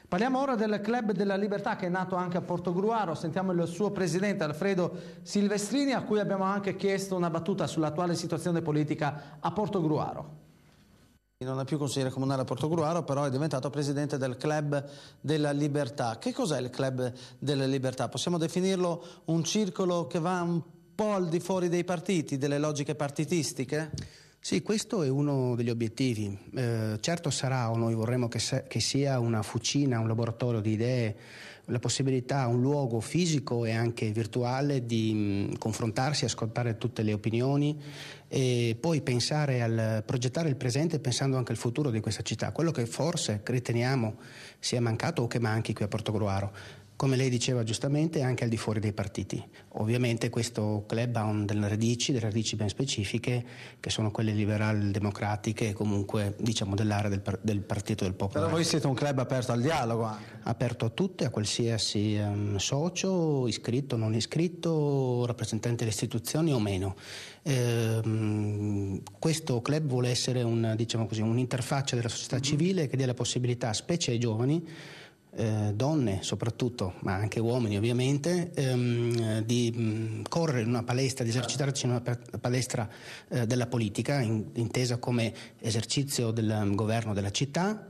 Parliamo ora del Club della Libertà, che è nato anche a Portogruaro. Sentiamo il suo presidente Alfredo Silvestrini, a cui abbiamo anche chiesto una battuta sull'attuale situazione politica a Portogruaro. Non è più consigliere comunale a Portogruaro, però è diventato presidente del Club della Libertà. Che cos'è il Club della Libertà? Possiamo definirlo un circolo che va un po' al di fuori dei partiti, delle logiche partitistiche? Sì, questo è uno degli obiettivi. Certo sarà, o noi vorremmo che sia una fucina, un laboratorio di idee, la possibilità, un luogo fisico e anche virtuale di confrontarsi, ascoltare tutte le opinioni e poi pensare al progettare il presente pensando anche al futuro di questa città, quello che forse riteniamo sia mancato o che manchi qui a Portogruaro. Come lei diceva giustamente, anche al di fuori dei partiti. Ovviamente questo club ha delle radici ben specifiche, che sono quelle liberali democratiche e comunque diciamo dell'area del Partito del Popolo. Però voi siete un club aperto al dialogo anche. Aperto a tutte, a qualsiasi socio, iscritto, non iscritto, rappresentante delle istituzioni o meno. Questo club vuole essere un'interfaccia della società civile che dia la possibilità, specie ai giovani, donne soprattutto, ma anche uomini ovviamente, di correre in una palestra, di esercitarci in una palestra della politica, intesa come esercizio del governo della città,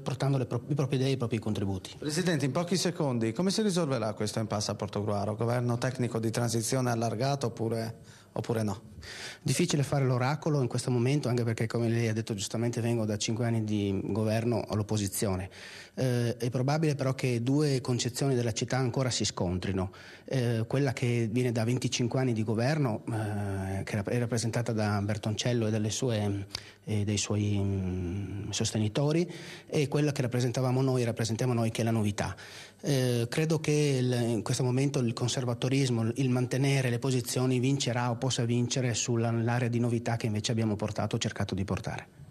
portando le proprie idee e i propri contributi. Presidente, in pochi secondi, come si risolverà questo impasse a Portogruaro? Governo tecnico di transizione allargato oppure no? Difficile fare l'oracolo in questo momento, anche perché, come lei ha detto giustamente, vengo da 5 anni di governo all'opposizione. È probabile però che due concezioni della città ancora si scontrino. Quella che viene da 25 anni di governo, che è rappresentata da Bertoncello e dei suoi sostenitori, e quella che rappresentiamo noi, che è la novità. Credo che in questo momento il conservatorismo, il mantenere le posizioni vincerà o possa vincere sull'area di novità che invece abbiamo cercato di portare.